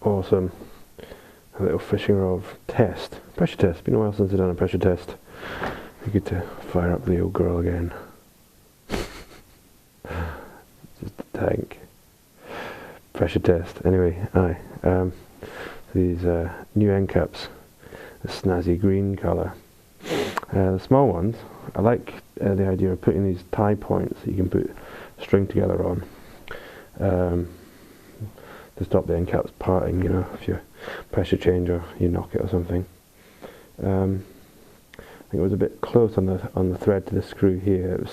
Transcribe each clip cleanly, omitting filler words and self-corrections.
awesome. A little FishingROV test, pressure test. Been a while since I've done a pressure test. I get to fire up the old girl again. Just a tank. Pressure test. Anyway, these new end caps, a snazzy green colour. The small ones, I like the idea of putting these tie points that you can put string together on to stop the end caps parting, you know, if you pressure change or you knock it or something. I think it was a bit close on the thread to the screw here.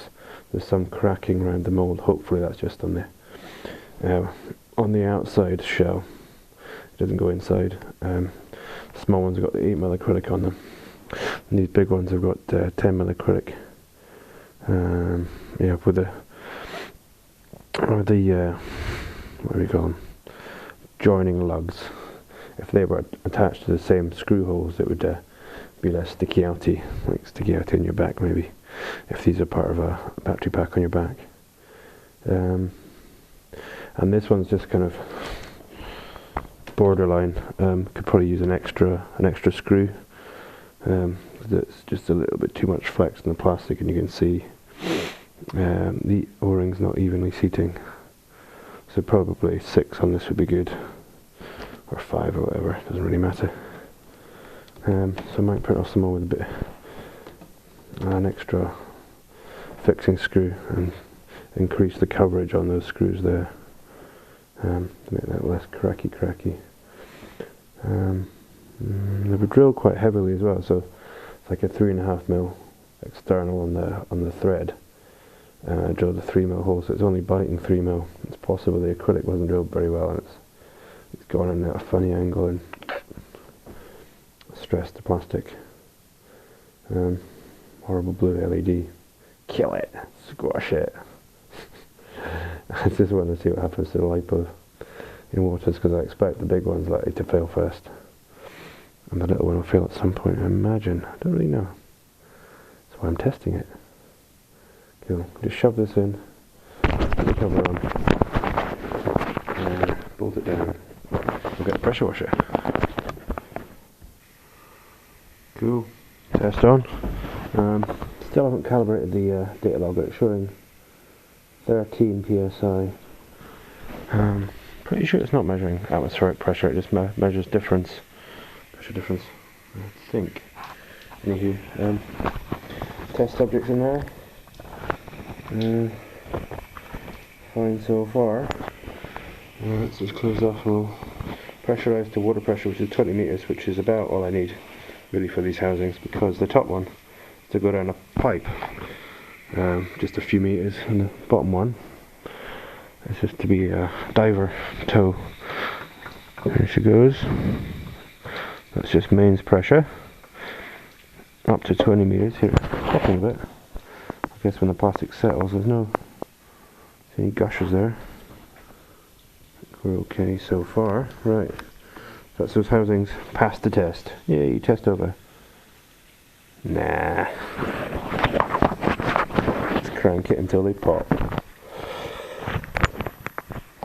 There's some cracking around the mould. Hopefully that's just on the outside shell. It doesn't go inside. Small ones have got the 8mm acrylic on them. And these big ones have got 10mm acrylic. Yeah, with the what do you call them? Joining lugs. If they were attached to the same screw holes, it would be less sticky outy, like sticky outy on your back maybe. If these are part of a battery pack on your back. And this one's just kind of borderline. Could probably use an extra screw. That's just a little bit too much flex in the plastic, and you can see the O-ring's not evenly seating. So probably 6 on this would be good, or 5 or whatever, doesn't really matter. So I might print off some more with a bit, an extra fixing screw, and increase the coverage on those screws there, to make that less cracky. They were drilled quite heavily as well, so it's like a 3.5mm external on the thread. I drilled a 3mm hole, so it's only biting 3mm. It's possible the acrylic wasn't drilled very well, and it's gone in at a funny angle and stressed the plastic. Horrible blue LED. Kill it, squash it. I just want to see what happens to the lipo in waters, because I expect the big one's likely to fail first, and the little one will fail at some point, I imagine. I don't really know. That's why I'm testing it. Cool. Just shove this in, put the cover on, and bolt it down. We'll get a pressure washer. Cool. Test on. Still haven't calibrated the data logger. It's showing 13 psi. Pretty sure it's not measuring atmospheric pressure, it just measures pressure difference, I think. Anywho, test subjects in there. Fine so far. Let's just close off. We'll pressurise to water pressure, which is 20 meters, which is about all I need really for these housings, because the top one is to go down a pipe, just a few meters, and the bottom one is just to be a diver toe. There she goes. That's just mains pressure, up to 20 meters. Here, popping a bit. I guess when the plastic settles, there's no any gushers there. We're okay so far. Right, that's those housings passed the test. Yay, test over. Nah. Let's crank it until they pop.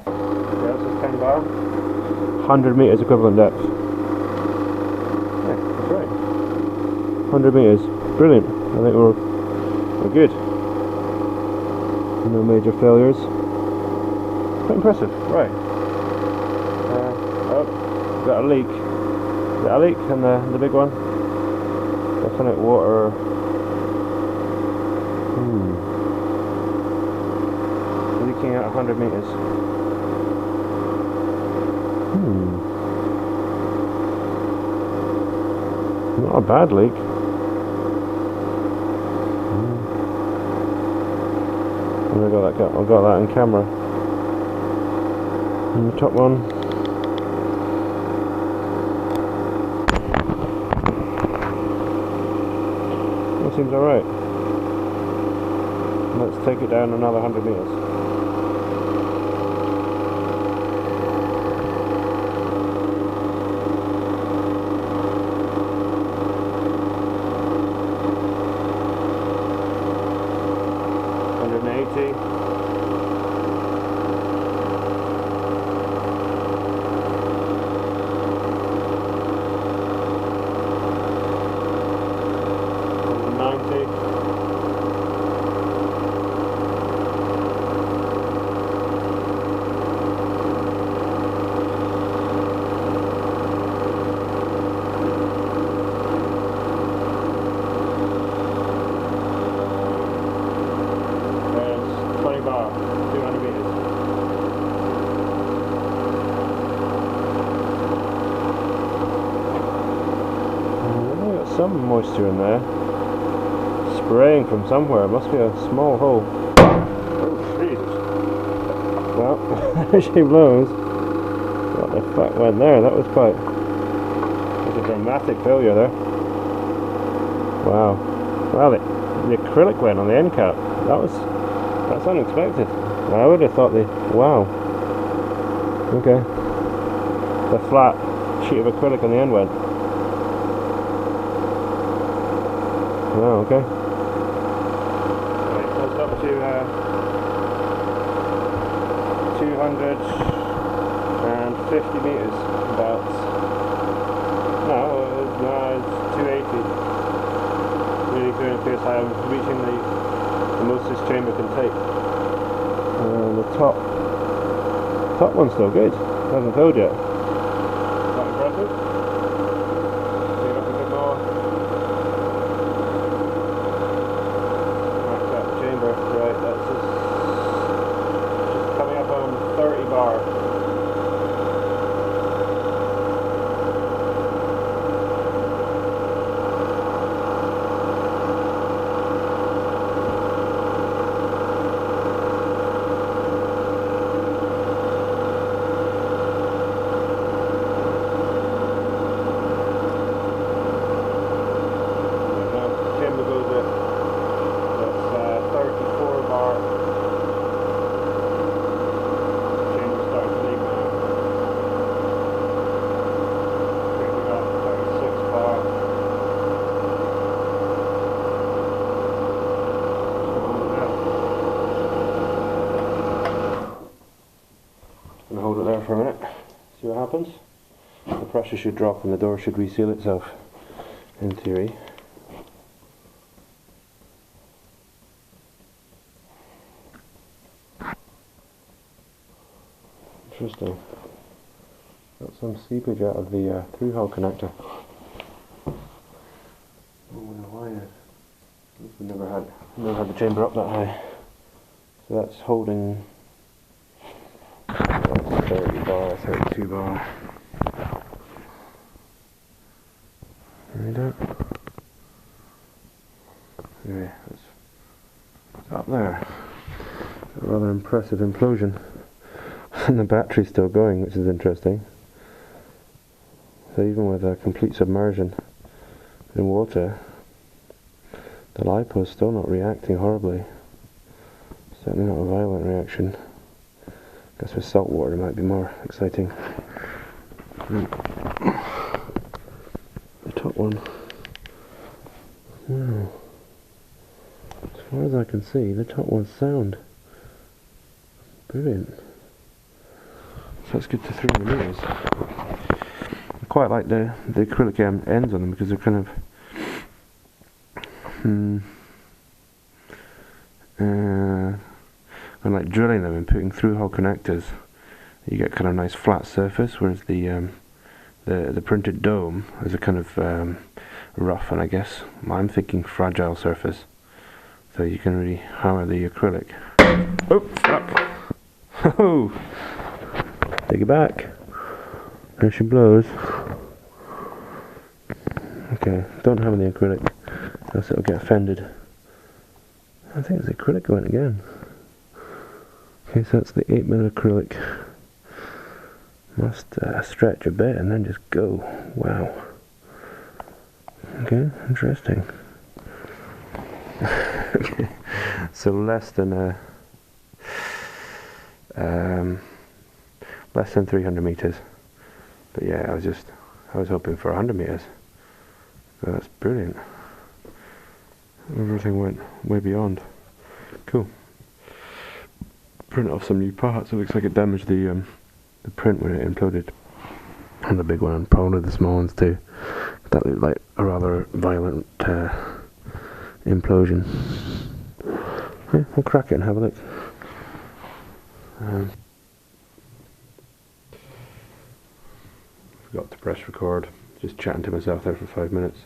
Okay, that's a 10 bar. 100 meters equivalent depth. Yeah, that's right. 100 meters. Brilliant. I think we're good. No major failures. Quite impressive. Right. Oh, got a leak. Is that a leak on the big one? Definite water. Leaking at 100 meters. Not a bad leak. I got that on camera. And the top one. That seems alright. Let's take it down another 100 meters. some moisture in there. Spraying from somewhere. It must be a small hole. Oh, Jesus. Well, there she blows. What the fuck went there? That was quite... That was a dramatic failure there. Wow. Well, the acrylic went on the end cap. That's unexpected. I would have thought wow. Okay. The flat sheet of acrylic on the end went. Wow, okay. Right, so it's up to 250 meters, about. No, it's 280. Really clear and clear, so I'm reaching the most this chamber can take. The top one's still good. Hasn't filled yet. Quite impressive. See if I can get more. Mark that chamber. Right, that's just coming up on 30 bar. Hold it there for a minute, see what happens. The pressure should drop and the door should reseal itself, in theory. Interesting. Got some seepage out of the through-hole connector. I wonder why. We've never had the chamber up that high. So that's holding 30 bar, 32 bar. Read it. Anyway, it's up there. A rather impressive implosion. And the battery's still going, which is interesting. So even with a complete submersion in water, the LiPo is still not reacting horribly. Certainly not a violent reaction. I guess with salt water it might be more exciting. The top one. Wow. As far as I can see, the top one's sound. Brilliant. So that's good to 300 meters. I quite like the acrylic ends on them because they're kind of I like drilling them and putting through-hole connectors. You get kind of nice flat surface, whereas the printed dome is a kind of rough and I guess I'm thinking fragile surface. So you can really hammer the acrylic. Oh fuck! Oh, take it back. There she blows. Okay, don't hammer the acrylic, else it'll get offended. I think it's acrylic going again. Okay, so that's the 8mm acrylic. Must stretch a bit and then just go. Wow. Okay, interesting. Okay. So less than 300 meters. But yeah, I was hoping for 100 meters. So that's brilliant. Everything went way beyond. Cool. Print off some new parts. It looks like it damaged the print when it imploded. And the big one, and probably the small ones too. That looked like a rather violent implosion. Yeah, we'll crack it and have a look. Forgot to press record. Just chatting to myself there for 5 minutes.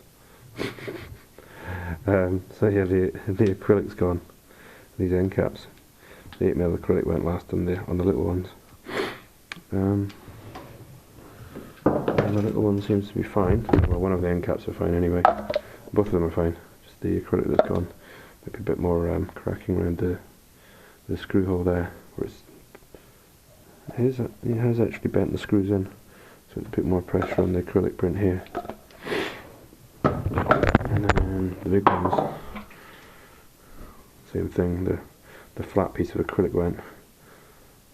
So yeah, the acrylic's gone. These end caps. The 8mm acrylic went last on the little ones. And the little one seems to be fine. Well, one of the end caps are fine anyway. Both of them are fine. Just the acrylic that's gone. Maybe a bit more cracking around the screw hole there, where it has actually bent the screws in, so it's a bit more pressure on the acrylic print here. And then the big ones, same thing. The flat piece of acrylic went,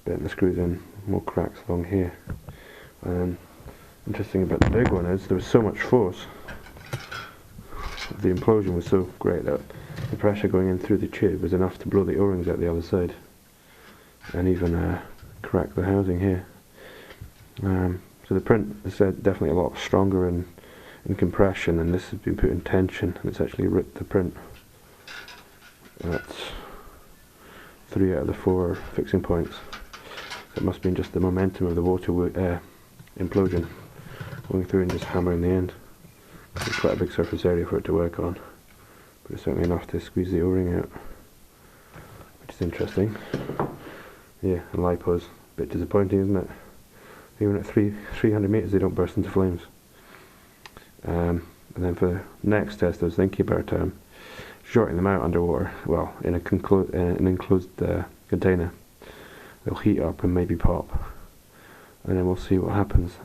bent the screws in, more cracks along here. And interesting about the big one is there was so much force. The implosion was so great that the pressure going in through the tube was enough to blow the O-rings out the other side, and even crack the housing here. So the print is definitely a lot stronger in compression, and this has been put in tension, and it's actually ripped the print. That's 3 out of the 4 fixing points. So it must have been just the momentum of the water implosion going through and just hammering the end. It's quite a big surface area for it to work on, but it's certainly enough to squeeze the O-ring out, which is interesting. Yeah, and LiPo's a bit disappointing, isn't it? Even at 300 meters they don't burst into flames. And then for the next test, I was thinking about shorting them out underwater, well, in an enclosed container. They'll heat up and maybe pop, and then we'll see what happens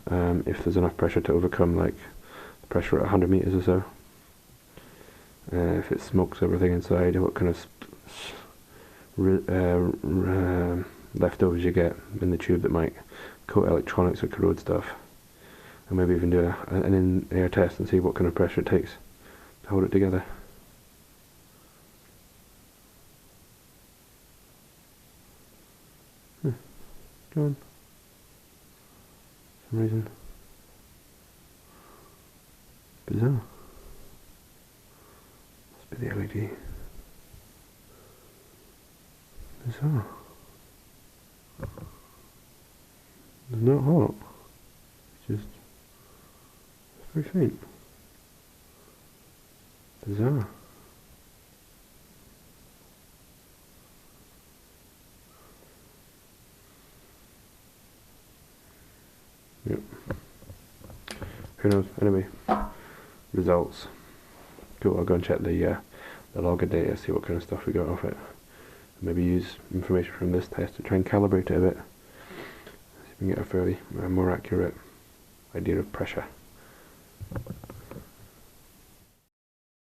if there's enough pressure to overcome, like, the pressure at 100 meters or so. If it smokes everything inside, what kind of leftovers you get in the tube that might coat electronics or corrode stuff, and maybe even do an in-air test and see what kind of pressure it takes to hold it together. Go on. For some reason. Bizarre. Must be the LED. Bizarre. It's not hot. It's just very faint. Bizarre. Yep. Who knows? Anyway, results. Cool. I'll go and check the logger data, see what kind of stuff we got off it. Maybe use information from this test to try and calibrate it a bit. See if we can get a fairly more accurate idea of pressure.